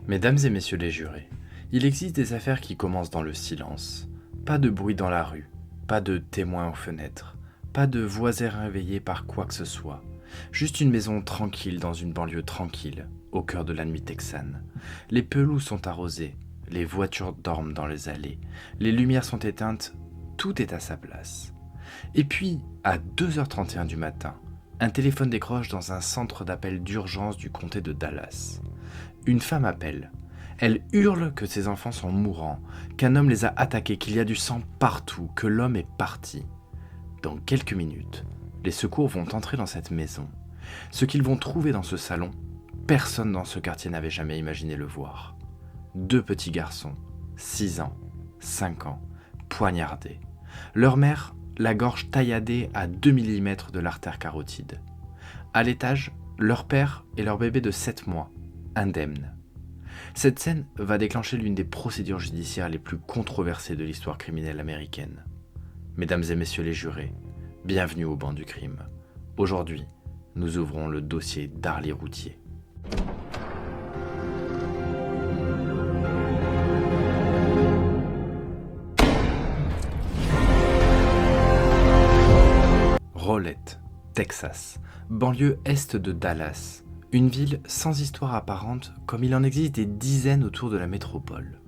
Mesdames et messieurs les jurés, il existe des affaires qui commencent dans le silence. Pas de bruit dans la rue, pas de témoins aux fenêtres, pas de voisins réveillés par quoi que ce soit. Juste une maison tranquille dans une banlieue tranquille, au cœur de la nuit texane. Les pelouses sont arrosées, les voitures dorment dans les allées, les lumières sont éteintes, tout est à sa place. Et puis, à 2h31 du matin, un téléphone décroche dans un centre d'appel d'urgence du comté de Dallas. Une femme appelle. Elle hurle que ses enfants sont mourants, qu'un homme les a attaqués, qu'il y a du sang partout, que l'homme est parti. Dans quelques minutes, les secours vont entrer dans cette maison. Ce qu'ils vont trouver dans ce salon, personne dans ce quartier n'avait jamais imaginé le voir. 2 petits garçons, 6 ans, 5 ans, poignardés. Leur mère, la gorge tailladée à 2 mm de l'artère carotide. À l'étage, leur père et leur bébé de 7 mois, indemnes. Cette scène va déclencher l'une des procédures judiciaires les plus controversées de l'histoire criminelle américaine. Mesdames et messieurs les jurés, bienvenue au banc du crime. Aujourd'hui, nous ouvrons le dossier Darlie Routhier. Rolette, Texas, banlieue est de Dallas. Une ville sans histoire apparente, comme il en existe des dizaines autour de la métropole.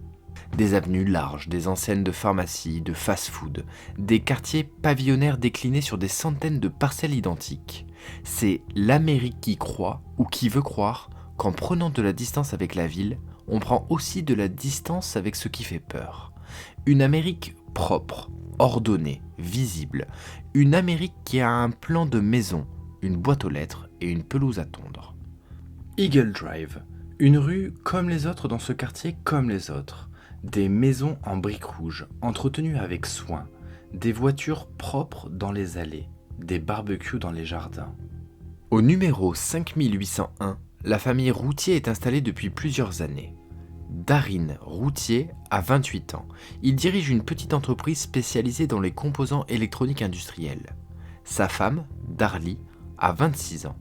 Des avenues larges, des enseignes de pharmacie, de fast-food, des quartiers pavillonnaires déclinés sur des centaines de parcelles identiques. C'est l'Amérique qui croit, ou qui veut croire, qu'en prenant de la distance avec la ville, on prend aussi de la distance avec ce qui fait peur. Une Amérique propre, ordonnée, visible. Une Amérique qui a un plan de maison, une boîte aux lettres et une pelouse à tondre. Eagle Drive, une rue comme les autres dans ce quartier comme les autres. Des maisons en briques rouges, entretenues avec soin. Des voitures propres dans les allées. Des barbecues dans les jardins. Au numéro 5801, la famille Routhier est installée depuis plusieurs années. Darren Routhier a 28 ans. Il dirige une petite entreprise spécialisée dans les composants électroniques industriels. Sa femme, Darlie, a 26 ans.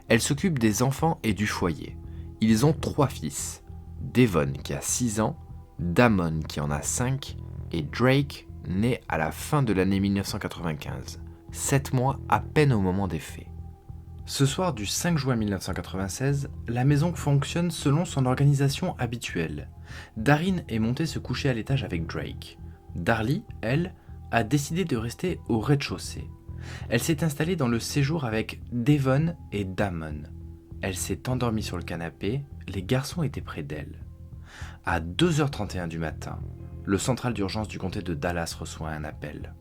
Elle s'occupe des enfants et du foyer. Ils ont 3 fils. Devon qui a 6 ans, Damon qui en a 5 et Drake né à la fin de l'année 1995, 7 mois à peine au moment des faits. Ce soir du 5 juin 1996, la maison fonctionne selon son organisation habituelle. Darren est monté se coucher à l'étage avec Drake. Darlie, elle, a décidé de rester au rez-de-chaussée. Elle s'est installée dans le séjour avec Devon et Damon. Elle s'est endormie sur le canapé, les garçons étaient près d'elle. À 2h31 du matin, le central d'urgence du comté de Dallas reçoit un appel.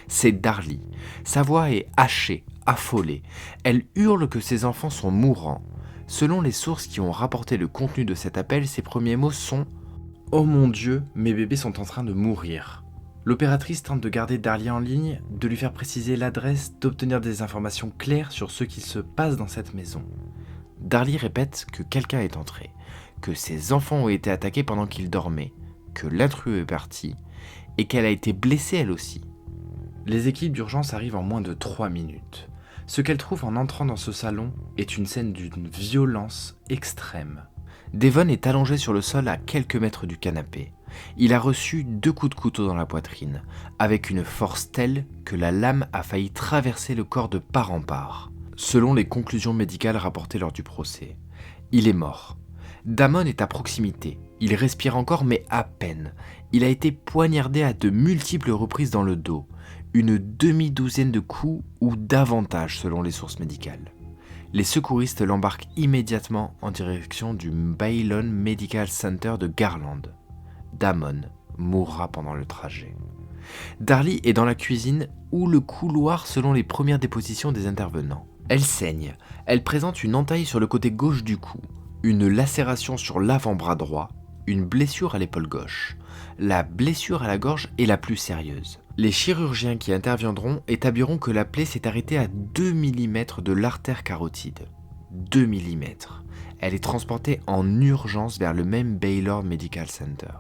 C'est Darlie. Sa voix est hachée, affolée. Elle hurle que ses enfants sont mourants. Selon les sources qui ont rapporté le contenu de cet appel, ses premiers mots sont « Oh mon Dieu, mes bébés sont en train de mourir ». L'opératrice tente de garder Darlie en ligne, de lui faire préciser l'adresse, d'obtenir des informations claires sur ce qu'il se passe dans cette maison. Darlie répète que quelqu'un est entré, que ses enfants ont été attaqués pendant qu'ils dormaient, que l'intrus est parti et qu'elle a été blessée elle aussi. Les équipes d'urgence arrivent en moins de 3 minutes. Ce qu'elles trouvent en entrant dans ce salon est une scène d'une violence extrême. Devon est allongé sur le sol à quelques mètres du canapé. Il a reçu 2 coups de couteau dans la poitrine, avec une force telle que la lame a failli traverser le corps de part en part. Selon les conclusions médicales rapportées lors du procès, il est mort. Damon est à proximité. Il respire encore mais à peine. Il a été poignardé à de multiples reprises dans le dos. Une demi-douzaine de coups ou davantage selon les sources médicales. Les secouristes l'embarquent immédiatement en direction du Baylon Medical Center de Garland. Damon mourra pendant le trajet. Darlie est dans la cuisine ou le couloir selon les premières dépositions des intervenants. Elle saigne. Elle présente une entaille sur le côté gauche du cou, une lacération sur l'avant-bras droit, une blessure à l'épaule gauche. La blessure à la gorge est la plus sérieuse. Les chirurgiens qui interviendront établiront que la plaie s'est arrêtée à 2 mm de l'artère carotide. 2 mm. Elle est transportée en urgence vers le même Baylor Medical Center.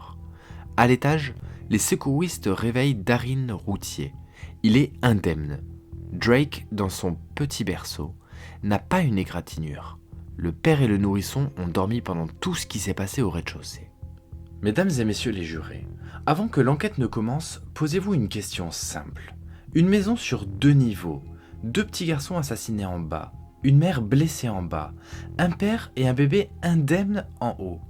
À l'étage, les secouristes réveillent Darren Routhier. Il est indemne. Drake, dans son petit berceau, n'a pas une égratignure. Le père et le nourrisson ont dormi pendant tout ce qui s'est passé au rez-de-chaussée. Mesdames et messieurs les jurés, avant que l'enquête ne commence, posez-vous une question simple. Une maison sur 2 niveaux, 2 petits garçons assassinés en bas, une mère blessée en bas, un père et un bébé indemnes en haut.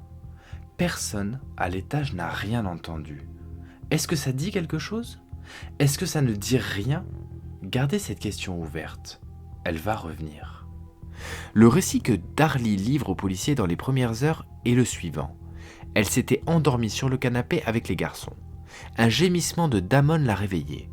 Personne à l'étage n'a rien entendu. Est-ce que ça dit quelque chose ? Est-ce que ça ne dit rien ? Gardez cette question ouverte. Elle va revenir. Le récit que Darlie livre aux policiers dans les premières heures est le suivant. Elle s'était endormie sur le canapé avec les garçons. Un gémissement de Damon l'a réveillée.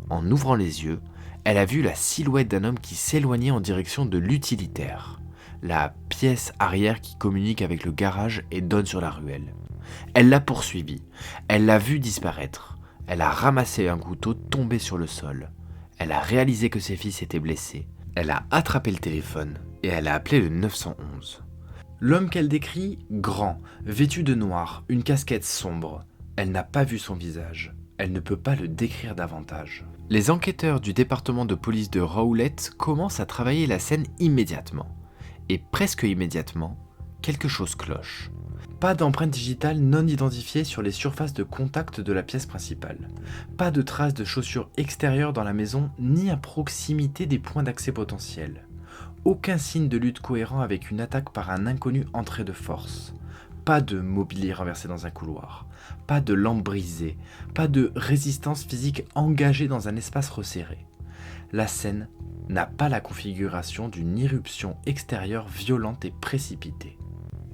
En ouvrant les yeux, elle a vu la silhouette d'un homme qui s'éloignait en direction de l'utilitaire, la pièce arrière qui communique avec le garage et donne sur la ruelle. Elle l'a poursuivi, elle l'a vu disparaître. Elle a ramassé un couteau tombé sur le sol. Elle a réalisé que ses fils étaient blessés. Elle a attrapé le téléphone et elle a appelé le 911. L'homme qu'elle décrit, grand, vêtu de noir, une casquette sombre. Elle n'a pas vu son visage. Elle ne peut pas le décrire davantage. Les enquêteurs du département de police de Rowlett commencent à travailler la scène immédiatement. Et presque immédiatement, quelque chose cloche. Pas d'empreinte digitale non identifiée sur les surfaces de contact de la pièce principale. Pas de traces de chaussures extérieures dans la maison ni à proximité des points d'accès potentiels. Aucun signe de lutte cohérent avec une attaque par un inconnu entré de force. Pas de mobilier renversé dans un couloir. Pas de lampe brisée. Pas de résistance physique engagée dans un espace resserré. La scène n'a pas la configuration d'une irruption extérieure violente et précipitée.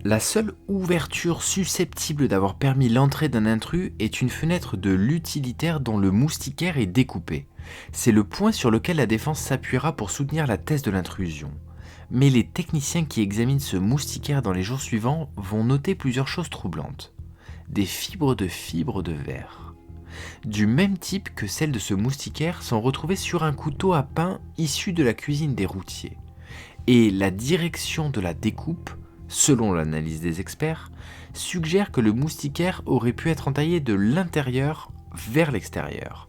La seule ouverture susceptible d'avoir permis l'entrée d'un intrus est une fenêtre de l'utilitaire dont le moustiquaire est découpé. C'est le point sur lequel la défense s'appuiera pour soutenir la thèse de l'intrusion. Mais les techniciens qui examinent ce moustiquaire dans les jours suivants vont noter plusieurs choses troublantes. Des fibres de verre. Du même type que celles de ce moustiquaire sont retrouvées sur un couteau à pain issu de la cuisine des routiers. Et la direction de la découpe, selon l'analyse des experts, suggère que le moustiquaire aurait pu être entaillé de l'intérieur vers l'extérieur,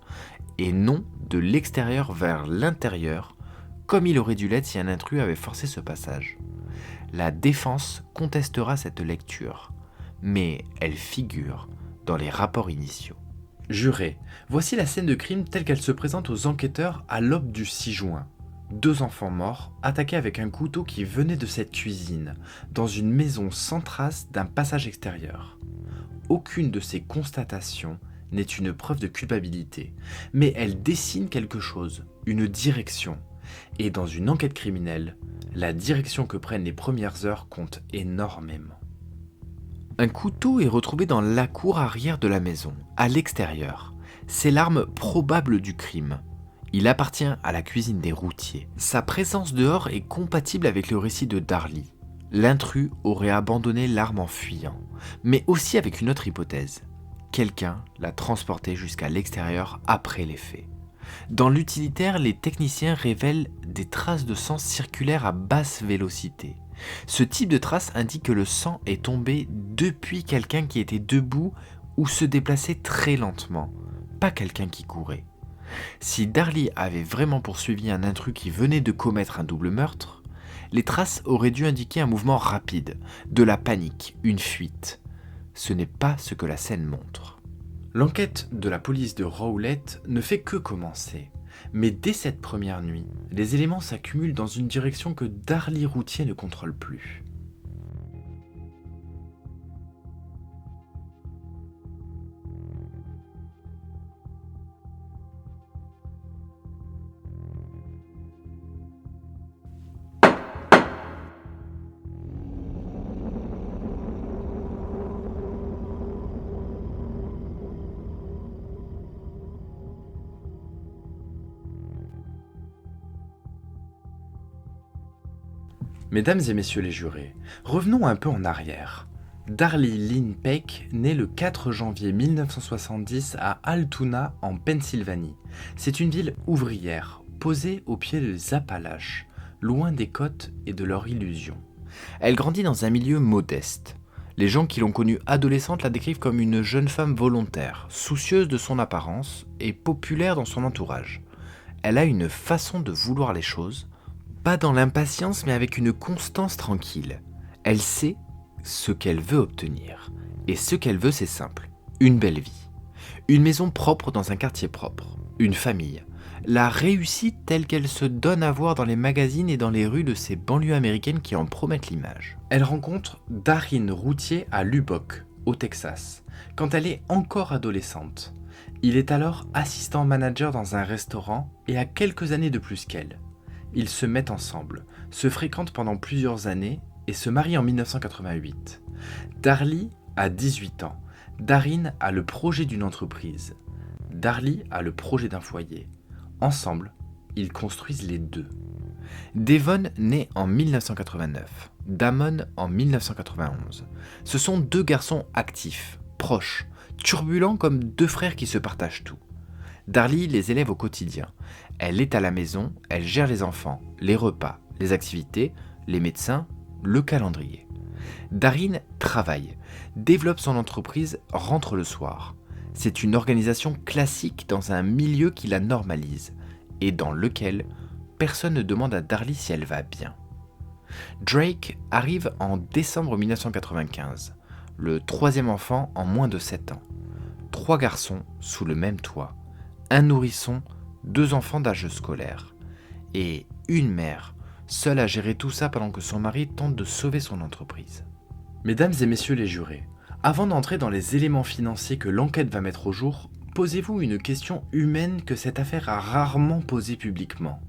et non de l'extérieur vers l'intérieur, comme il aurait dû l'être si un intrus avait forcé ce passage. La défense contestera cette lecture, mais elle figure dans les rapports initiaux. Juré, voici la scène de crime telle qu'elle se présente aux enquêteurs à l'aube du 6 juin. 2 enfants morts, attaqués avec un couteau qui venait de cette cuisine, dans une maison sans trace d'un passage extérieur. Aucune de ces constatations n'est une preuve de culpabilité, mais elle dessine quelque chose, une direction. Et dans une enquête criminelle, la direction que prennent les premières heures compte énormément. Un couteau est retrouvé dans la cour arrière de la maison, à l'extérieur. C'est l'arme probable du crime. Il appartient à la cuisine des routiers. Sa présence dehors est compatible avec le récit de Darlie. L'intrus aurait abandonné l'arme en fuyant, mais aussi avec une autre hypothèse. Quelqu'un l'a transportée jusqu'à l'extérieur après les faits. Dans l'utilitaire, les techniciens révèlent des traces de sang circulaires à basse vélocité. Ce type de trace indique que le sang est tombé depuis quelqu'un qui était debout ou se déplaçait très lentement, pas quelqu'un qui courait. Si Darlie avait vraiment poursuivi un intrus qui venait de commettre un double meurtre, les traces auraient dû indiquer un mouvement rapide, de la panique, une fuite. Ce n'est pas ce que la scène montre. L'enquête de la police de Rowlett ne fait que commencer. Mais dès cette première nuit, les éléments s'accumulent dans une direction que Darlie Routier ne contrôle plus. Mesdames et messieurs les jurés, revenons un peu en arrière. Darlie Lynn Peck naît le 4 janvier 1970 à Altoona, en Pennsylvanie. C'est une ville ouvrière, posée au pied des Appalaches, loin des côtes et de leur illusion. Elle grandit dans un milieu modeste. Les gens qui l'ont connue adolescente la décrivent comme une jeune femme volontaire, soucieuse de son apparence et populaire dans son entourage. Elle a une façon de vouloir les choses pas dans l'impatience mais avec une constance tranquille. Elle sait ce qu'elle veut obtenir. Et ce qu'elle veut, c'est simple. Une belle vie. Une maison propre dans un quartier propre. Une famille. La réussite telle qu'elle se donne à voir dans les magazines et dans les rues de ces banlieues américaines qui en promettent l'image. Elle rencontre Daryn Routier à Lubbock, au Texas, quand elle est encore adolescente. Il est alors assistant manager dans un restaurant et a quelques années de plus qu'elle. Ils se mettent ensemble, se fréquentent pendant plusieurs années et se marient en 1988. Darly a 18 ans. Daryn a le projet d'une entreprise. Darly a le projet d'un foyer. Ensemble, ils construisent les deux. Devon naît en 1989, Damon en 1991. Ce sont deux garçons actifs, proches, turbulents comme deux frères qui se partagent tout. Darly les élève au quotidien. Elle est à la maison, elle gère les enfants, les repas, les activités, les médecins, le calendrier. Daryn travaille, développe son entreprise, rentre le soir. C'est une organisation classique dans un milieu qui la normalise et dans lequel personne ne demande à Darly si elle va bien. Drake arrive en décembre 1995, le troisième enfant en moins de 7 ans. 3 garçons sous le même toit, un nourrisson, 2 enfants d'âge scolaire et une mère, seule à gérer tout ça pendant que son mari tente de sauver son entreprise. Mesdames et messieurs les jurés, avant d'entrer dans les éléments financiers que l'enquête va mettre au jour, posez-vous une question humaine que cette affaire a rarement posée publiquement.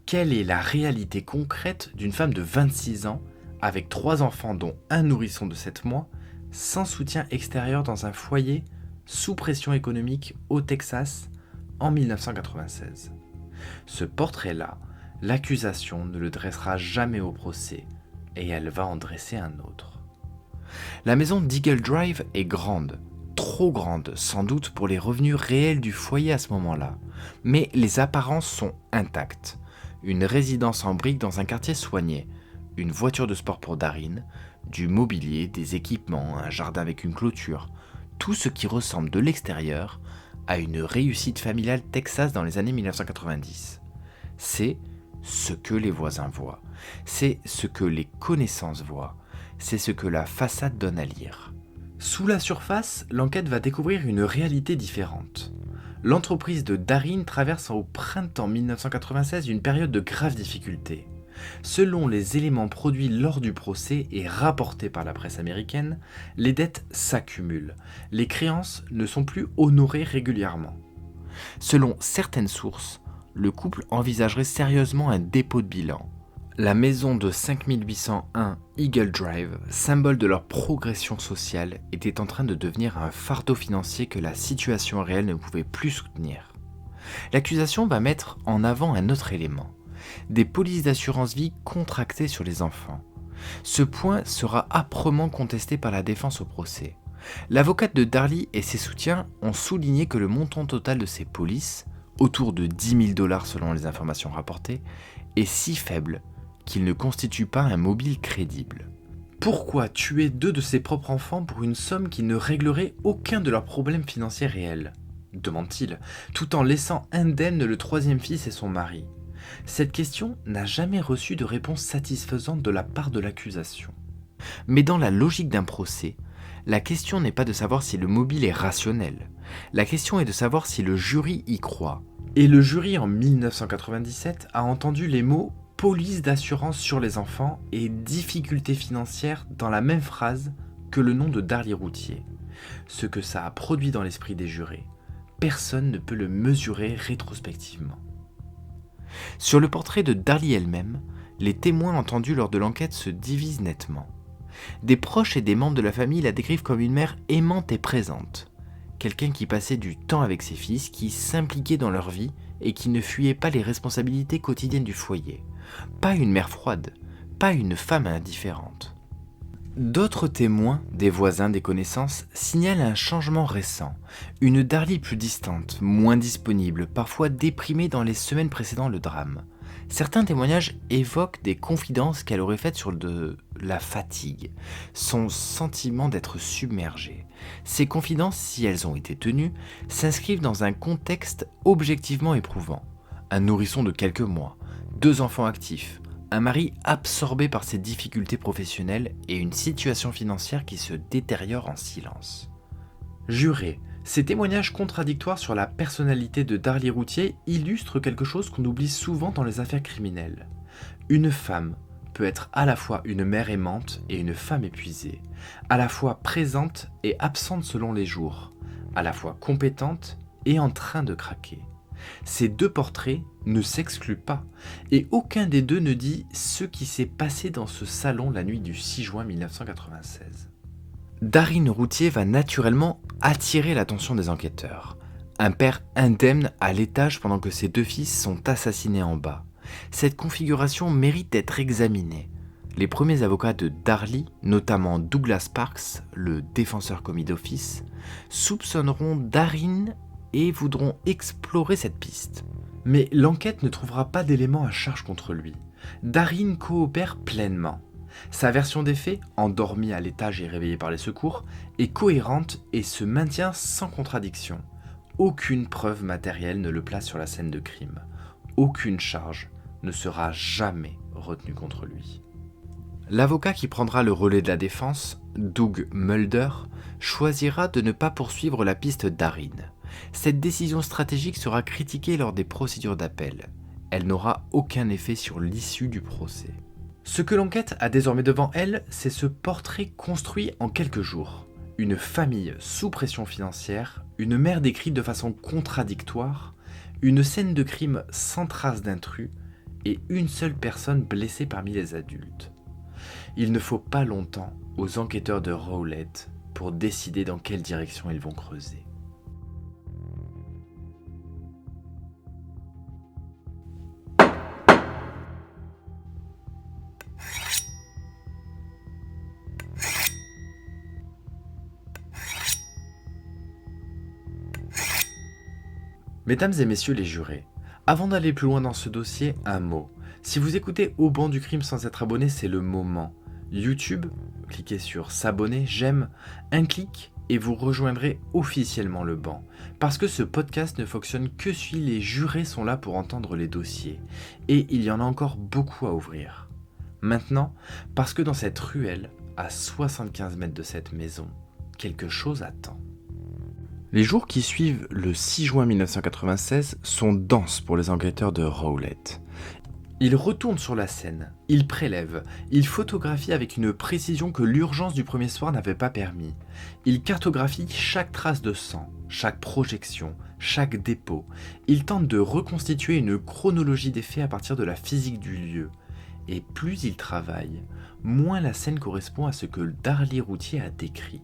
Quelle est la réalité concrète d'une femme de 26 ans, avec 3 enfants dont un nourrisson de 7 mois, sans soutien extérieur dans un foyer, sous pression économique au Texas, en 1996 ? Ce portrait-là, l'accusation ne le dressera jamais au procès, et elle va en dresser un autre. La maison d'Eagle Drive est grande, trop grande sans doute pour les revenus réels du foyer à ce moment-là, mais les apparences sont intactes. Une résidence en briques dans un quartier soigné, une voiture de sport pour Daryn, du mobilier, des équipements, un jardin avec une clôture, tout ce qui ressemble de l'extérieur à une réussite familiale Texas dans les années 1990. C'est ce que les voisins voient, c'est ce que les connaissances voient, c'est ce que la façade donne à lire. Sous la surface, l'enquête va découvrir une réalité différente. L'entreprise de Daryn traverse au printemps 1996 une période de graves difficultés. Selon les éléments produits lors du procès et rapportés par la presse américaine, les dettes s'accumulent. Les créances ne sont plus honorées régulièrement. Selon certaines sources, le couple envisagerait sérieusement un dépôt de bilan. La maison de 5801 Eagle Drive, symbole de leur progression sociale, était en train de devenir un fardeau financier que la situation réelle ne pouvait plus soutenir. L'accusation va mettre en avant un autre élément, des polices d'assurance vie contractées sur les enfants. Ce point sera âprement contesté par la défense au procès. L'avocate de Darly et ses soutiens ont souligné que le montant total de ces polices, autour de $10 000 selon les informations rapportées, est si faible qu'il ne constitue pas un mobile crédible. Pourquoi tuer 2 de ses propres enfants pour une somme qui ne réglerait aucun de leurs problèmes financiers réels ? Demande-t-il, tout en laissant indemne le 3e fils et son mari. Cette question n'a jamais reçu de réponse satisfaisante de la part de l'accusation. Mais dans la logique d'un procès, la question n'est pas de savoir si le mobile est rationnel. La question est de savoir si le jury y croit. Et le jury en 1997 a entendu les mots « police d'assurance sur les enfants » et « difficultés financières » dans la même phrase que le nom de Darly Routier. Ce que ça a produit dans l'esprit des jurés, personne ne peut le mesurer rétrospectivement. Sur le portrait de Darly elle-même, les témoins entendus lors de l'enquête se divisent nettement. Des proches et des membres de la famille la décrivent comme une mère aimante et présente. Quelqu'un qui passait du temps avec ses fils, qui s'impliquait dans leur vie et qui ne fuyait pas les responsabilités quotidiennes du foyer. Pas une mère froide, pas une femme indifférente. D'autres témoins, des voisins, des connaissances, signalent un changement récent. Une Darly plus distante, moins disponible, parfois déprimée dans les semaines précédant le drame. Certains témoignages évoquent des confidences qu'elle aurait faites sur de la fatigue, son sentiment d'être submergée. Ces confidences, si elles ont été tenues, s'inscrivent dans un contexte objectivement éprouvant. un nourrisson de quelques mois, 2 enfants actifs, un mari absorbé par ses difficultés professionnelles et une situation financière qui se détériore en silence. Juré, ces témoignages contradictoires sur la personnalité de Darlie Routier illustrent quelque chose qu'on oublie souvent dans les affaires criminelles. Une femme peut être à la fois une mère aimante et une femme épuisée, à la fois présente et absente selon les jours, à la fois compétente et en train de craquer. Ces 2 portraits ne s'excluent pas, et aucun des 2 ne dit ce qui s'est passé dans ce salon la nuit du 6 juin 1996. Darine Routier va naturellement attirer l'attention des enquêteurs. Un père indemne à l'étage pendant que ses 2 fils sont assassinés en bas. Cette configuration mérite d'être examinée. Les premiers avocats de Darlie, notamment Douglas Parks, le défenseur commis d'office, soupçonneront Darine et voudront explorer cette piste. Mais l'enquête ne trouvera pas d'éléments à charge contre lui. Darine coopère pleinement. Sa version des faits, endormi à l'étage et réveillé par les secours, est cohérente et se maintient sans contradiction. Aucune preuve matérielle ne le place sur la scène de crime. Aucune charge ne sera jamais retenue contre lui. L'avocat qui prendra le relais de la défense, Doug Mulder, choisira de ne pas poursuivre la piste Darine. Cette décision stratégique sera critiquée lors des procédures d'appel. Elle n'aura aucun effet sur l'issue du procès. Ce que l'enquête a désormais devant elle, c'est ce portrait construit en quelques jours. Une famille sous pression financière, une mère décrite de façon contradictoire, une scène de crime sans trace d'intrus et une seule personne blessée parmi les adultes. Il ne faut pas longtemps aux enquêteurs de Rowlett pour décider dans quelle direction ils vont creuser. Mesdames et messieurs les jurés, avant d'aller plus loin dans ce dossier, un mot. Si vous écoutez Au banc du crime sans être abonné, c'est le moment. YouTube, cliquez sur s'abonner, j'aime, un clic et vous rejoindrez officiellement le banc. Parce que ce podcast ne fonctionne que si les jurés sont là pour entendre les dossiers. Et il y en a encore beaucoup à ouvrir. Maintenant, parce que dans cette ruelle, à 75 mètres de cette maison, quelque chose attend. Les jours qui suivent le 6 juin 1996 sont denses pour les enquêteurs de Rowlett. Ils retournent sur la scène, ils prélèvent, ils photographient avec une précision que l'urgence du premier soir n'avait pas permis. Ils cartographient chaque trace de sang, chaque projection, chaque dépôt. Ils tentent de reconstituer une chronologie des faits à partir de la physique du lieu. Et plus ils travaillent, moins la scène correspond à ce que Darlie Routier a décrit.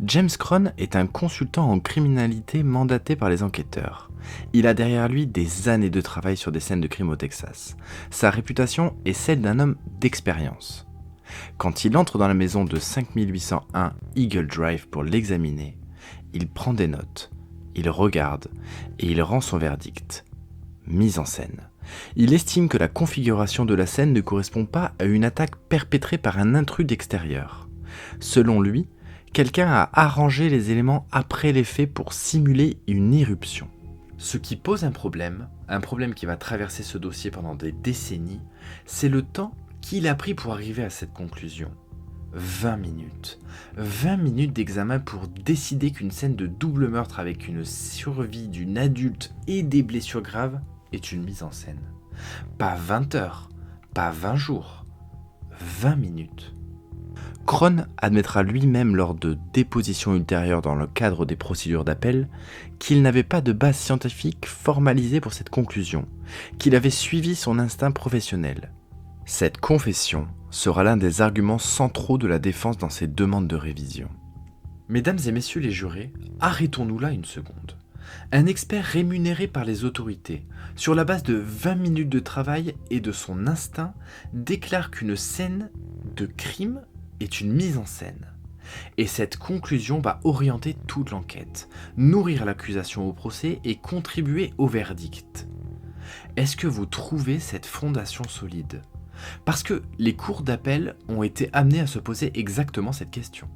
James Cron est un consultant en criminalité mandaté par les enquêteurs. Il a derrière lui des années de travail sur des scènes de crime au Texas. Sa réputation est celle d'un homme d'expérience. Quand il entre dans la maison de 5801 Eagle Drive pour l'examiner, il prend des notes, il regarde et il rend son verdict. Mise en scène. Il estime que la configuration de la scène ne correspond pas à une attaque perpétrée par un intrus d'extérieur. Selon lui, quelqu'un a arrangé les éléments après les faits pour simuler une irruption. Ce qui pose un problème qui va traverser ce dossier pendant des décennies, c'est le temps qu'il a pris pour arriver à cette conclusion. 20 minutes. 20 minutes d'examen pour décider qu'une scène de double meurtre avec une survie d'une adulte et des blessures graves est une mise en scène. Pas 20 heures, pas 20 jours, 20 minutes. Cron admettra lui-même lors de dépositions ultérieures dans le cadre des procédures d'appel qu'il n'avait pas de base scientifique formalisée pour cette conclusion, qu'il avait suivi son instinct professionnel. Cette confession sera l'un des arguments centraux de la défense dans ses demandes de révision. Mesdames et messieurs les jurés, arrêtons-nous là une seconde. Un expert rémunéré par les autorités, sur la base de 20 minutes de travail et de son instinct, déclare qu'une scène de crime est une mise en scène. Et cette conclusion va orienter toute l'enquête, nourrir l'accusation au procès et contribuer au verdict. Est-ce que vous trouvez cette fondation solide ? Parce que les cours d'appel ont été amenés à se poser exactement cette question.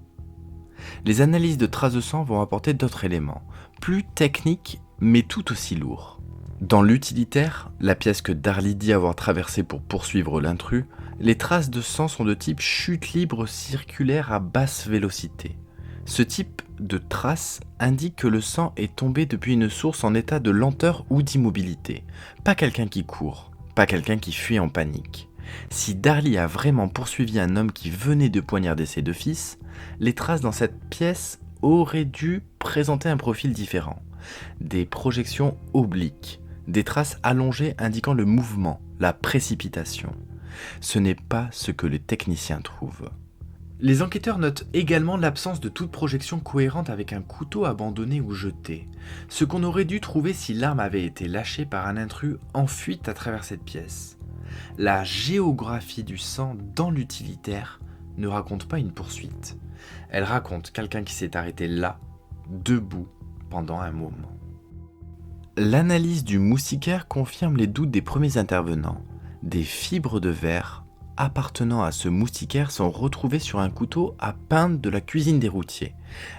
Les analyses de traces de sang vont apporter d'autres éléments, plus techniques mais tout aussi lourds. Dans l'utilitaire, la pièce que Darlie dit avoir traversée pour poursuivre l'intrus, les traces de sang sont de type chute libre circulaire à basse vélocité. Ce type de trace indique que le sang est tombé depuis une source en état de lenteur ou d'immobilité. Pas quelqu'un qui court, pas quelqu'un qui fuit en panique. Si Darlie a vraiment poursuivi un homme qui venait de poignarder ses deux fils, les traces dans cette pièce auraient dû présenter un profil différent. Des projections obliques, des traces allongées indiquant le mouvement, la précipitation. Ce n'est pas ce que les techniciens trouvent. Les enquêteurs notent également l'absence de toute projection cohérente avec un couteau abandonné ou jeté, ce qu'on aurait dû trouver si l'arme avait été lâchée par un intrus en fuite à travers cette pièce. La géographie du sang dans l'utilitaire ne raconte pas une poursuite. Elle raconte quelqu'un qui s'est arrêté là, debout, pendant un moment. L'analyse du moustiquaire confirme les doutes des premiers intervenants. Des fibres de verre appartenant à ce moustiquaire sont retrouvées sur un couteau à peindre de la cuisine des routiers.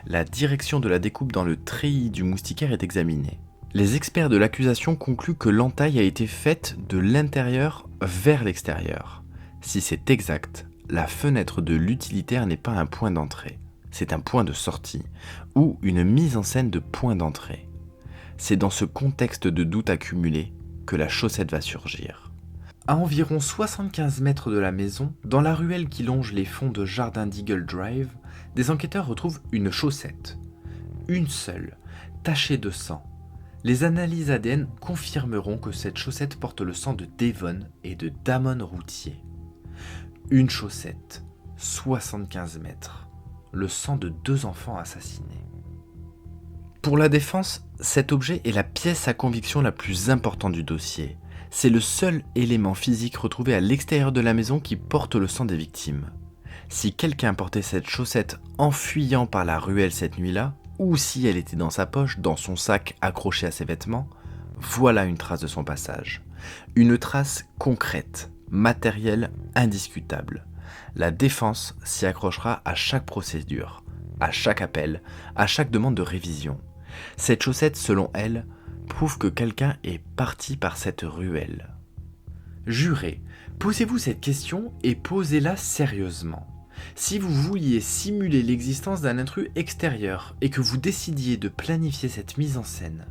La direction de la découpe dans le treillis du moustiquaire est examinée. Les experts de l'accusation concluent que l'entaille a été faite de l'intérieur vers l'extérieur. Si c'est exact, la fenêtre de l'utilitaire n'est pas un point d'entrée, c'est un point de sortie, ou une mise en scène de point d'entrée. C'est dans ce contexte de doute accumulé que la chaussette va surgir. À environ 75 mètres de la maison, dans la ruelle qui longe les fonds de jardin d'Eagle Drive, des enquêteurs retrouvent une chaussette. Une seule, tachée de sang. Les analyses ADN confirmeront que cette chaussette porte le sang de Devon et de Damon Routier. Une chaussette, 75 mètres. Le sang de 2 enfants assassinés. Pour la défense, cet objet est la pièce à conviction la plus importante du dossier. C'est le seul élément physique retrouvé à l'extérieur de la maison qui porte le sang des victimes. Si quelqu'un portait cette chaussette en fuyant par la ruelle cette nuit-là, ou si elle était dans sa poche, dans son sac accroché à ses vêtements, voilà une trace de son passage. Une trace concrète, matérielle, indiscutable. La défense s'y accrochera à chaque procédure, à chaque appel, à chaque demande de révision. Cette chaussette, selon elle, prouve que quelqu'un est parti par cette ruelle. Jurés, posez-vous cette question et posez-la sérieusement. Si vous vouliez simuler l'existence d'un intrus extérieur et que vous décidiez de planifier cette mise en scène,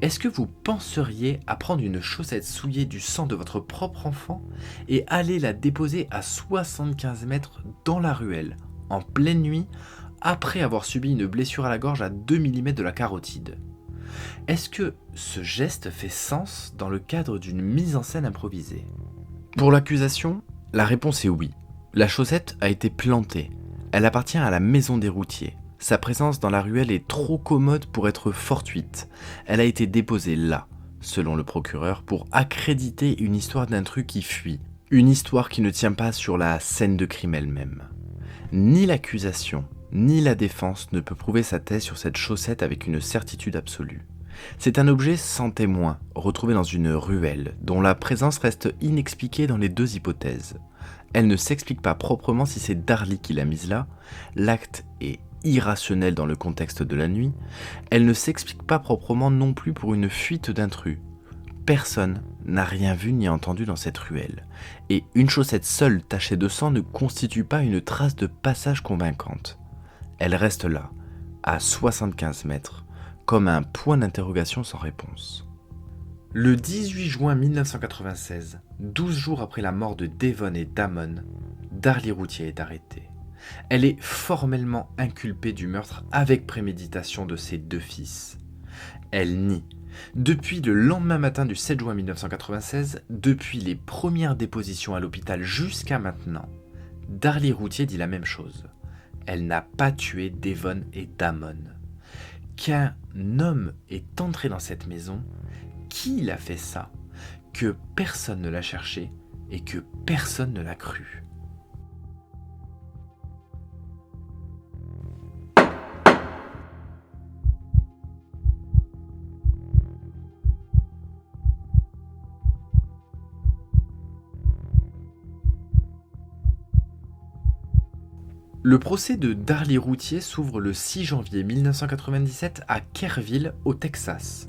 est-ce que vous penseriez à prendre une chaussette souillée du sang de votre propre enfant et aller la déposer à 75 mètres dans la ruelle, en pleine nuit, après avoir subi une blessure à la gorge à 2 mm de la carotide? Est-ce que ce geste fait sens dans le cadre d'une mise en scène improvisée? Pour l'accusation, la réponse est oui. La chaussette a été plantée. Elle appartient à la maison des routiers. Sa présence dans la ruelle est trop commode pour être fortuite. Elle a été déposée là, selon le procureur, pour accréditer une histoire d'intrus qui fuit. Une histoire qui ne tient pas sur la scène de crime elle-même. Ni l'accusation, ni la défense ne peut prouver sa thèse sur cette chaussette avec une certitude absolue. C'est un objet sans témoin, retrouvé dans une ruelle, dont la présence reste inexpliquée dans les deux hypothèses. Elle ne s'explique pas proprement si c'est Darlie qui l'a mise là, l'acte est irrationnel dans le contexte de la nuit, elle ne s'explique pas proprement non plus pour une fuite d'intrus. Personne n'a rien vu ni entendu dans cette ruelle, et une chaussette seule tachée de sang ne constitue pas une trace de passage convaincante. Elle reste là, à 75 mètres, comme un point d'interrogation sans réponse. Le 18 juin 1996, 12 jours après la mort de Devon et Damon, Darlie Routier est arrêtée. Elle est formellement inculpée du meurtre avec préméditation de ses 2 fils. Elle nie. Depuis le lendemain matin du 7 juin 1996, depuis les premières dépositions à l'hôpital jusqu'à maintenant, Darlie Routier dit la même chose. Elle n'a pas tué Devon et Damon. Qu'un homme est entré dans cette maison, qu'il a fait ça, que personne ne l'a cherché et que personne ne l'a cru. Le procès de Darlie Routier s'ouvre le 6 janvier 1997 à Kerrville, au Texas.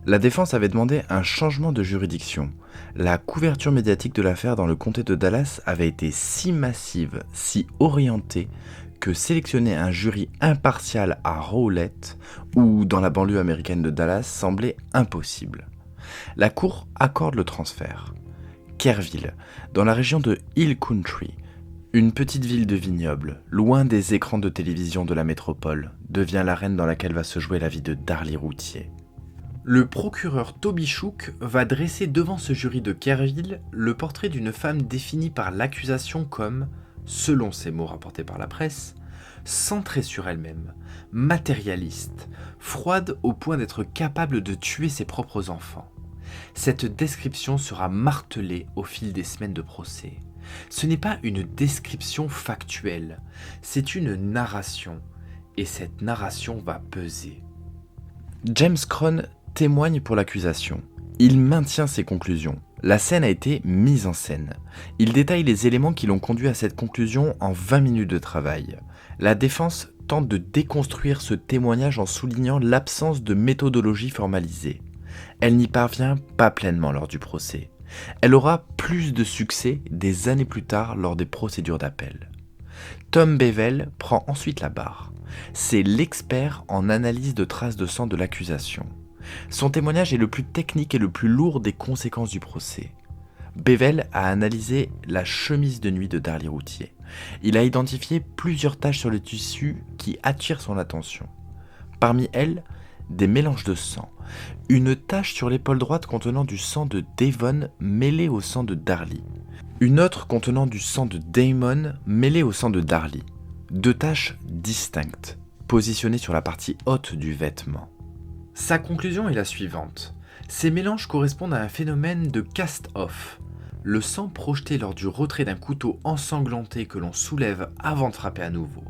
La défense avait demandé un changement de juridiction. La couverture médiatique de l'affaire dans le comté de Dallas avait été si massive, si orientée, que sélectionner un jury impartial à Rowlett ou dans la banlieue américaine de Dallas semblait impossible. La cour accorde le transfert. Kerrville, dans la région de Hill Country, une petite ville de vignobles, loin des écrans de télévision de la métropole, devient l'arène dans laquelle va se jouer la vie de Darlie Routier. Le procureur Toby Shook va dresser devant ce jury de Kerrville le portrait d'une femme définie par l'accusation comme, selon ses mots rapportés par la presse, centrée sur elle-même, matérialiste, froide au point d'être capable de tuer ses propres enfants. Cette description sera martelée au fil des semaines de procès. Ce n'est pas une description factuelle, c'est une narration, et cette narration va peser. James Cron témoigne pour l'accusation. Il maintient ses conclusions. La scène a été mise en scène. Il détaille les éléments qui l'ont conduit à cette conclusion en 20 minutes de travail. La défense tente de déconstruire ce témoignage en soulignant l'absence de méthodologie formalisée. Elle n'y parvient pas pleinement lors du procès. Elle aura plus de succès des années plus tard lors des procédures d'appel. Tom Bevel prend ensuite la barre. C'est l'expert en analyse de traces de sang de l'accusation. Son témoignage est le plus technique et le plus lourd des conséquences du procès. Bevel a analysé la chemise de nuit de Darlie Routier. Il a identifié plusieurs taches sur le tissu qui attirent son attention. Parmi elles, des mélanges de sang. Une tache sur l'épaule droite contenant du sang de Devon mêlé au sang de Darlie. Une autre contenant du sang de Damon mêlé au sang de Darlie. 2 taches distinctes, positionnées sur la partie haute du vêtement. Sa conclusion est la suivante. Ces mélanges correspondent à un phénomène de cast-off, le sang projeté lors du retrait d'un couteau ensanglanté que l'on soulève avant de frapper à nouveau.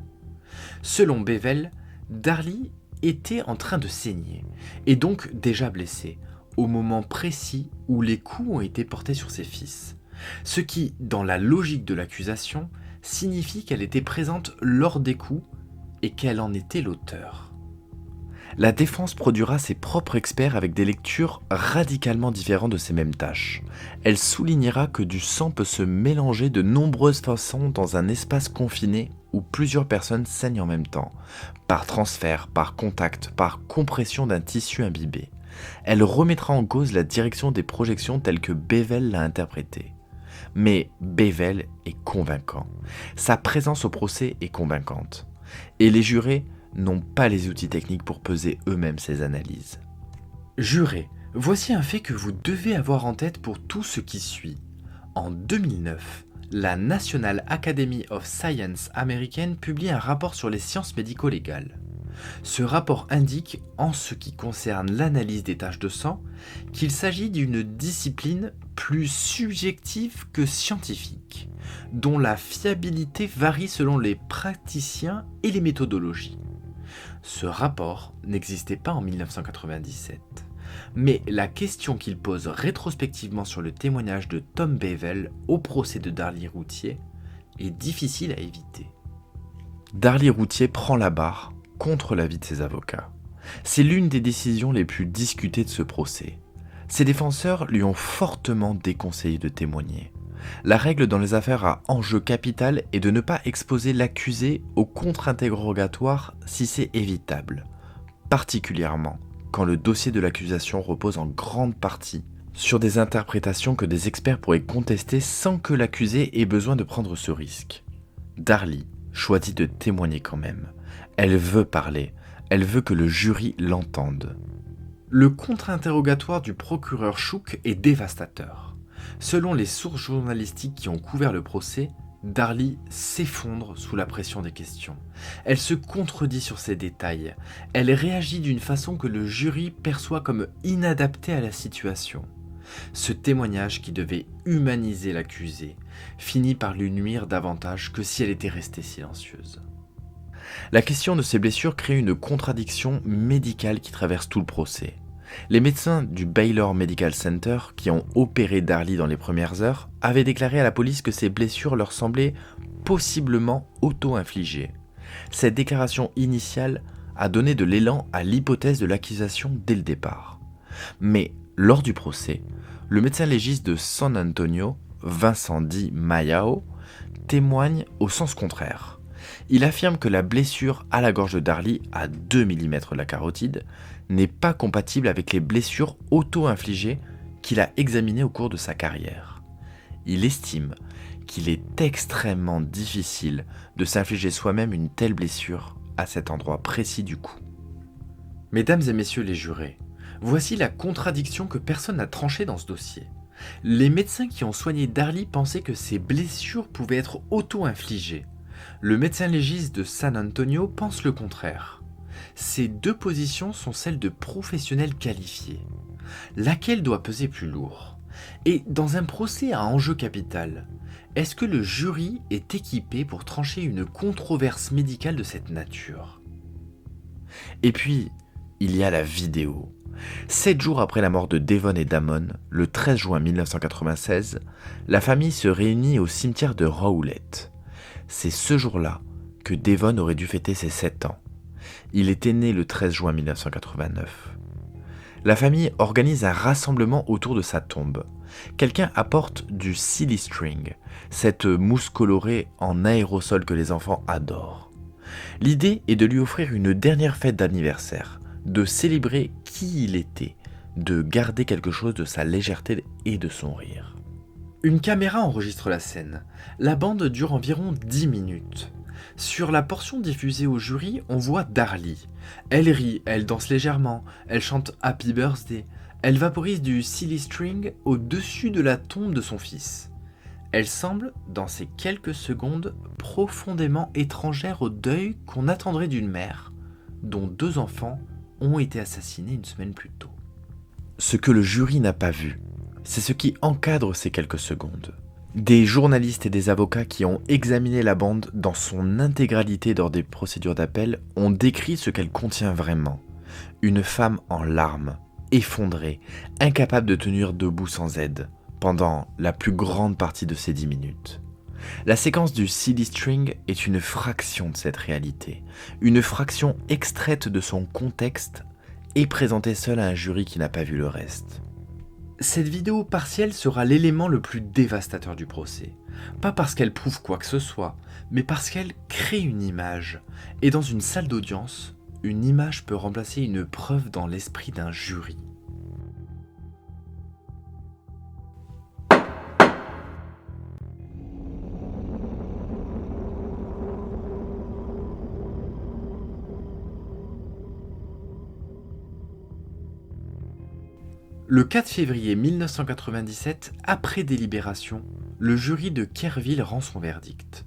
Selon Bevel, Darlie était en train de saigner, et donc déjà blessé, au moment précis où les coups ont été portés sur ses fils. Ce qui, dans la logique de l'accusation, signifie qu'elle était présente lors des coups et qu'elle en était l'auteur. La défense produira ses propres experts avec des lectures radicalement différentes de ces mêmes tâches. Elle soulignera que du sang peut se mélanger de nombreuses façons dans un espace confiné où plusieurs personnes saignent en même temps, par transfert, par contact, par compression d'un tissu imbibé. Elle remettra en cause la direction des projections telles que Bevel l'a interprétée. Mais Bevel est convaincant. Sa présence au procès est convaincante. Et les jurés n'ont pas les outils techniques pour peser eux-mêmes ces analyses. Jurés, voici un fait que vous devez avoir en tête pour tout ce qui suit. En 2009, la National Academy of Science américaine publie un rapport sur les sciences médico-légales. Ce rapport indique, en ce qui concerne l'analyse des taches de sang, qu'il s'agit d'une discipline plus subjective que scientifique, dont la fiabilité varie selon les praticiens et les méthodologies. Ce rapport n'existait pas en 1997, mais la question qu'il pose rétrospectivement sur le témoignage de Tom Bevel au procès de Darlie Routier est difficile à éviter. Darlie Routier prend la barre contre l'avis de ses avocats. C'est l'une des décisions les plus discutées de ce procès. Ses défenseurs lui ont fortement déconseillé de témoigner. La règle dans les affaires à enjeu capital est de ne pas exposer l'accusé au contre-interrogatoire si c'est évitable, particulièrement quand le dossier de l'accusation repose en grande partie sur des interprétations que des experts pourraient contester sans que l'accusé ait besoin de prendre ce risque. Darlie choisit de témoigner quand même. Elle veut parler, elle veut que le jury l'entende. Le contre-interrogatoire du procureur Shook est dévastateur. Selon les sources journalistiques qui ont couvert le procès, Darlie s'effondre sous la pression des questions. Elle se contredit sur ses détails. Elle réagit d'une façon que le jury perçoit comme inadaptée à la situation. Ce témoignage qui devait humaniser l'accusée finit par lui nuire davantage que si elle était restée silencieuse. La question de ces blessures crée une contradiction médicale qui traverse tout le procès. Les médecins du Baylor Medical Center, qui ont opéré Darlie dans les premières heures, avaient déclaré à la police que ces blessures leur semblaient possiblement auto-infligées. Cette déclaration initiale a donné de l'élan à l'hypothèse de l'accusation dès le départ. Mais lors du procès, le médecin légiste de San Antonio, Vincent Di Maiao, témoigne au sens contraire. Il affirme que la blessure à la gorge de Darlie, à 2 mm de la carotide, n'est pas compatible avec les blessures auto-infligées qu'il a examinées au cours de sa carrière. Il estime qu'il est extrêmement difficile de s'infliger soi-même une telle blessure à cet endroit précis du cou. Mesdames et messieurs les jurés, voici la contradiction que personne n'a tranchée dans ce dossier. Les médecins qui ont soigné Darlie pensaient que ces blessures pouvaient être auto-infligées. Le médecin légiste de San Antonio pense le contraire. Ces deux positions sont celles de professionnels qualifiés. Laquelle doit peser plus lourd ? Et dans un procès à enjeu capital, est-ce que le jury est équipé pour trancher une controverse médicale de cette nature ? Et puis, il y a la vidéo. 7 jours après la mort de Devon et Damon, le 13 juin 1996, la famille se réunit au cimetière de Rowlett. C'est ce jour-là que Devon aurait dû fêter ses 7 ans. Il était né le 13 juin 1989. La famille organise un rassemblement autour de sa tombe. Quelqu'un apporte du silly string, cette mousse colorée en aérosol que les enfants adorent. L'idée est de lui offrir une dernière fête d'anniversaire, de célébrer qui il était, de garder quelque chose de sa légèreté et de son rire. Une caméra enregistre la scène. La bande dure environ 10 minutes. Sur la portion diffusée au jury, on voit Darlie. Elle rit, elle danse légèrement, elle chante Happy Birthday, elle vaporise du silly string au-dessus de la tombe de son fils. Elle semble, dans ces quelques secondes, profondément étrangère au deuil qu'on attendrait d'une mère, dont 2 enfants ont été assassinés une semaine plus tôt. Ce que le jury n'a pas vu, c'est ce qui encadre ces quelques secondes. Des journalistes et des avocats qui ont examiné la bande dans son intégralité lors des procédures d'appel ont décrit ce qu'elle contient vraiment. Une femme en larmes, effondrée, incapable de tenir debout sans aide, pendant la plus grande partie de ces 10 minutes. La séquence du silly string est une fraction de cette réalité, une fraction extraite de son contexte et présentée seule à un jury qui n'a pas vu le reste. Cette vidéo partielle sera l'élément le plus dévastateur du procès. Pas parce qu'elle prouve quoi que ce soit, mais parce qu'elle crée une image. Et dans une salle d'audience, une image peut remplacer une preuve dans l'esprit d'un jury. Le 4 février 1997, après délibération, le jury de Kerrville rend son verdict.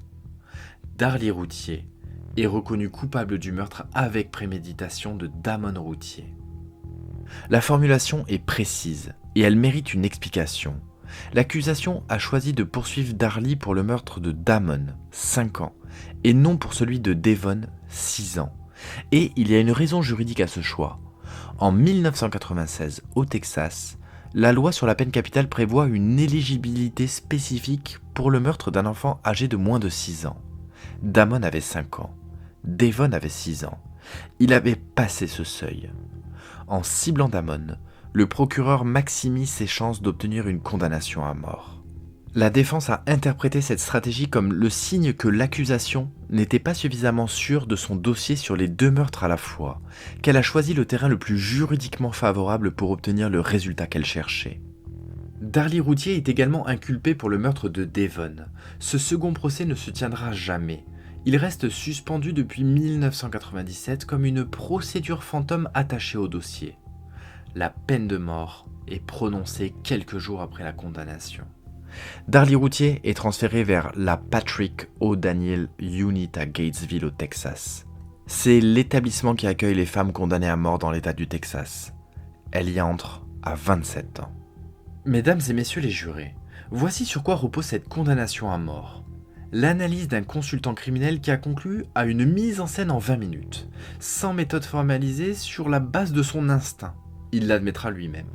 Darlie Routhier est reconnu coupable du meurtre avec préméditation de Damon Routhier. La formulation est précise et elle mérite une explication. L'accusation a choisi de poursuivre Darlie pour le meurtre de Damon, 5 ans, et non pour celui de Devon, 6 ans. Et il y a une raison juridique à ce choix. En 1996, au Texas, la loi sur la peine capitale prévoit une éligibilité spécifique pour le meurtre d'un enfant âgé de moins de 6 ans. Damon avait 5 ans. Devon avait 6 ans. Il avait passé ce seuil. En ciblant Damon, le procureur maximise ses chances d'obtenir une condamnation à mort. La défense a interprété cette stratégie comme le signe que l'accusation n'était pas suffisamment sûre de son dossier sur les 2 meurtres à la fois, qu'elle a choisi le terrain le plus juridiquement favorable pour obtenir le résultat qu'elle cherchait. Darlie Routhier est également inculpé pour le meurtre de Devon. Ce second procès ne se tiendra jamais. Il reste suspendu depuis 1997 comme une procédure fantôme attachée au dossier. La peine de mort est prononcée quelques jours après la condamnation. Darlie Routhier est transféré vers la Patrick O'Daniel Unit à Gatesville au Texas. C'est l'établissement qui accueille les femmes condamnées à mort dans l'État du Texas. Elle y entre à 27 ans. Mesdames et messieurs les jurés, voici sur quoi repose cette condamnation à mort. L'analyse d'un consultant criminel qui a conclu à une mise en scène en 20 minutes, sans méthode formalisée, sur la base de son instinct. Il l'admettra lui-même.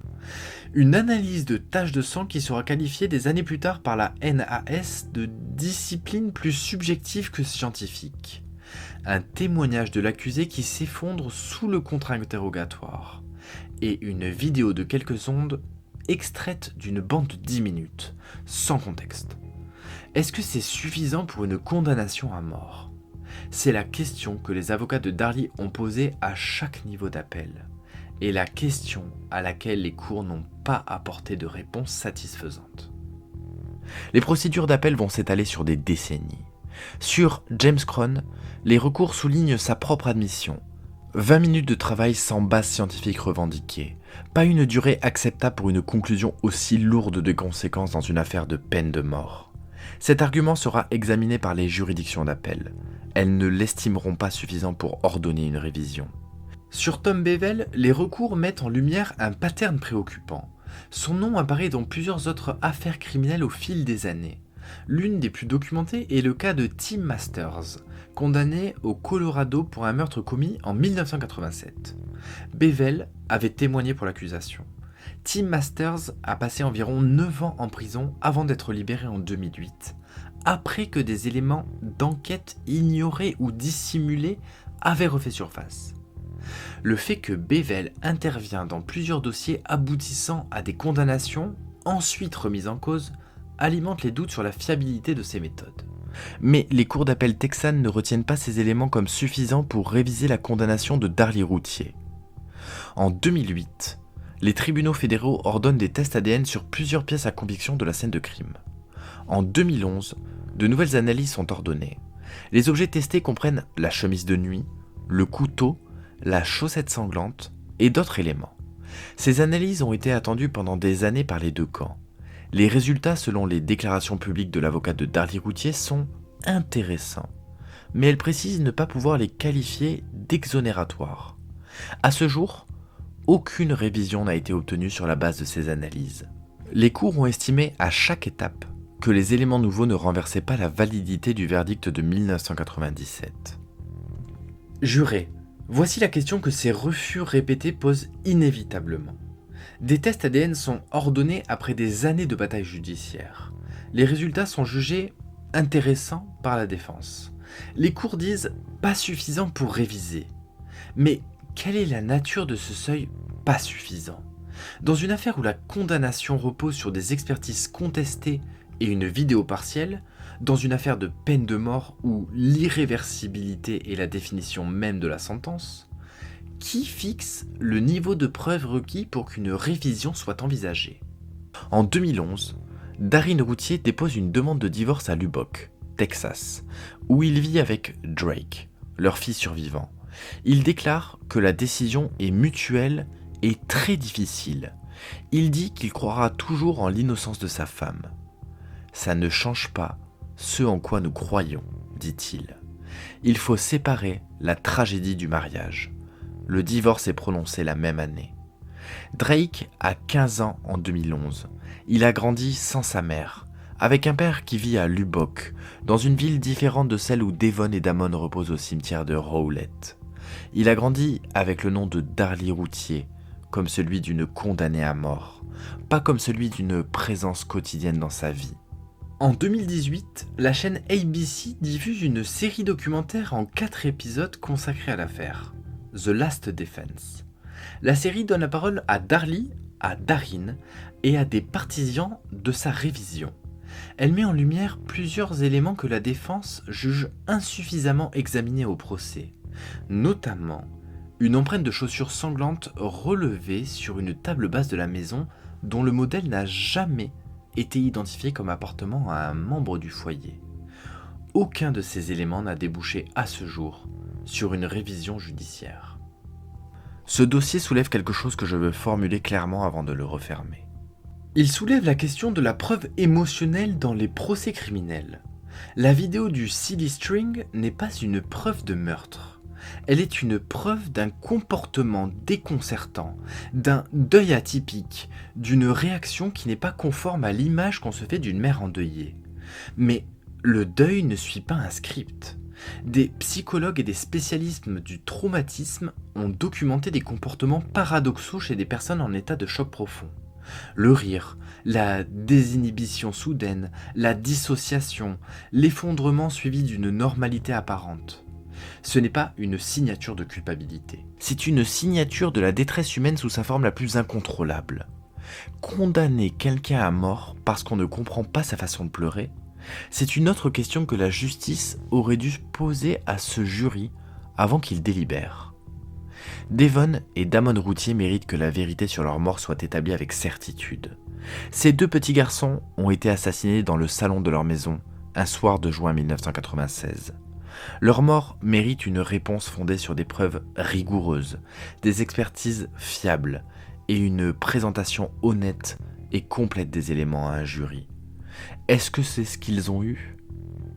Une analyse de taches de sang qui sera qualifiée des années plus tard par la NAS de discipline plus subjective que scientifique. Un témoignage de l'accusé qui s'effondre sous le contre-interrogatoire. et une vidéo de quelques secondes extraite d'une bande de 10 minutes, sans contexte. Est-ce que c'est suffisant pour une condamnation à mort ? C'est la question que les avocats de Darlie ont posée à chaque niveau d'appel, et la question à laquelle les cours n'ont pas apporté de réponse satisfaisante. Les procédures d'appel vont s'étaler sur des décennies. Sur James Crown, les recours soulignent sa propre admission. 20 minutes de travail sans base scientifique revendiquée. Pas une durée acceptable pour une conclusion aussi lourde de conséquences dans une affaire de peine de mort. Cet argument sera examiné par les juridictions d'appel. Elles ne l'estimeront pas suffisant pour ordonner une révision. Sur Tom Bevel, les recours mettent en lumière un pattern préoccupant. Son nom apparaît dans plusieurs autres affaires criminelles au fil des années. L'une des plus documentées est le cas de Tim Masters, condamné au Colorado pour un meurtre commis en 1987. Bevel avait témoigné pour l'accusation. Tim Masters a passé environ 9 ans en prison avant d'être libéré en 2008, après que des éléments d'enquête ignorés ou dissimulés avaient refait surface. Le fait que Bevel intervient dans plusieurs dossiers aboutissant à des condamnations, ensuite remises en cause, alimente les doutes sur la fiabilité de ses méthodes. Mais les cours d'appel texanes ne retiennent pas ces éléments comme suffisants pour réviser la condamnation de Darlie Routier. En 2008, les tribunaux fédéraux ordonnent des tests ADN sur plusieurs pièces à conviction de la scène de crime. En 2011, de nouvelles analyses sont ordonnées. Les objets testés comprennent la chemise de nuit, le couteau, la chaussette sanglante et d'autres éléments. Ces analyses ont été attendues pendant des années par les deux camps. Les résultats, selon les déclarations publiques de l'avocat de Darlie Routier, sont intéressants, mais elle précise ne pas pouvoir les qualifier d'exonératoires. À ce jour, aucune révision n'a été obtenue sur la base de ces analyses. Les cours ont estimé à chaque étape que les éléments nouveaux ne renversaient pas la validité du verdict de 1997. Juré, voici la question que ces refus répétés posent inévitablement. Des tests ADN sont ordonnés après des années de bataille judiciaire. Les résultats sont jugés intéressants par la défense. Les cours disent pas suffisant pour réviser. Mais quelle est la nature de ce seuil pas suffisant ? Dans une affaire où la condamnation repose sur des expertises contestées et une vidéo partielle, dans une affaire de peine de mort où l'irréversibilité est la définition même de la sentence, qui fixe le niveau de preuve requis pour qu'une révision soit envisagée ? En 2011, Darren Routier dépose une demande de divorce à Lubbock, Texas, où il vit avec Drake, leur fils survivant. Il déclare que la décision est mutuelle et très difficile. Il dit qu'il croira toujours en l'innocence de sa femme. « Ça ne change pas ce en quoi nous croyons », dit-il. Il faut séparer la tragédie du mariage. Le divorce est prononcé la même année. Drake a 15 ans en 2011. Il a grandi sans sa mère, avec un père qui vit à Lubbock, dans une ville différente de celle où Devon et Damon reposent au cimetière de Rowlett. Il a grandi avec le nom de Darlie Routier, comme celui d'une condamnée à mort, pas comme celui d'une présence quotidienne dans sa vie. En 2018, la chaîne ABC diffuse une série documentaire en 4 épisodes consacrée à l'affaire, The Last Defense. La série donne la parole à Darlie, à Darren et à des partisans de sa révision. Elle met en lumière plusieurs éléments que la défense juge insuffisamment examinés au procès, notamment une empreinte de chaussures sanglantes relevée sur une table basse de la maison dont le modèle n'a jamais été identifié comme appartenant à un membre du foyer. Aucun de ces éléments n'a débouché à ce jour sur une révision judiciaire. Ce dossier soulève quelque chose que je veux formuler clairement avant de le refermer. Il soulève la question de la preuve émotionnelle dans les procès criminels. La vidéo du silly string n'est pas une preuve de meurtre. Elle est une preuve d'un comportement déconcertant, d'un deuil atypique, d'une réaction qui n'est pas conforme à l'image qu'on se fait d'une mère endeuillée. Mais le deuil ne suit pas un script. Des psychologues et des spécialistes du traumatisme ont documenté des comportements paradoxaux chez des personnes en état de choc profond. Le rire, la désinhibition soudaine, la dissociation, l'effondrement suivi d'une normalité apparente. Ce n'est pas une signature de culpabilité. C'est une signature de la détresse humaine sous sa forme la plus incontrôlable. Condamner quelqu'un à mort parce qu'on ne comprend pas sa façon de pleurer, c'est une autre question que la justice aurait dû poser à ce jury avant qu'il délibère. Devon et Damon Routier méritent que la vérité sur leur mort soit établie avec certitude. Ces deux petits garçons ont été assassinés dans le salon de leur maison un soir de juin 1996. Leur mort mérite une réponse fondée sur des preuves rigoureuses, des expertises fiables et une présentation honnête et complète des éléments à un jury. Est-ce que c'est ce qu'ils ont eu ?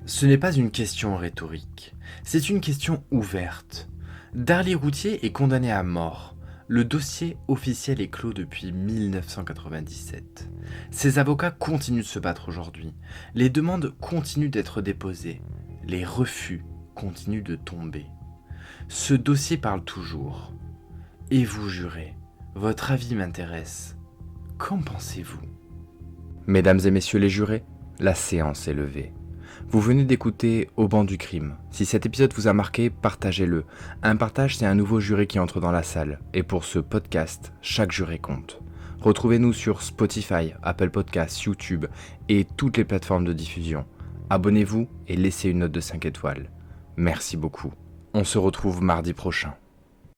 Ce n'est pas une question rhétorique, c'est une question ouverte. Darlie Routier est condamné à mort. Le dossier officiel est clos depuis 1997. Ses avocats continuent de se battre aujourd'hui. Les demandes continuent d'être déposées. Les refus continuent de tomber. Ce dossier parle toujours. Et vous, jurés, votre avis m'intéresse. Qu'en pensez-vous ? Mesdames et messieurs les jurés, la séance est levée. Vous venez d'écouter Au banc du crime. Si cet épisode vous a marqué, partagez-le. Un partage, c'est un nouveau juré qui entre dans la salle. Et pour ce podcast, chaque juré compte. Retrouvez-nous sur Spotify, Apple Podcasts, YouTube et toutes les plateformes de diffusion. Abonnez-vous et laissez une note de 5 étoiles. Merci beaucoup. On se retrouve mardi prochain.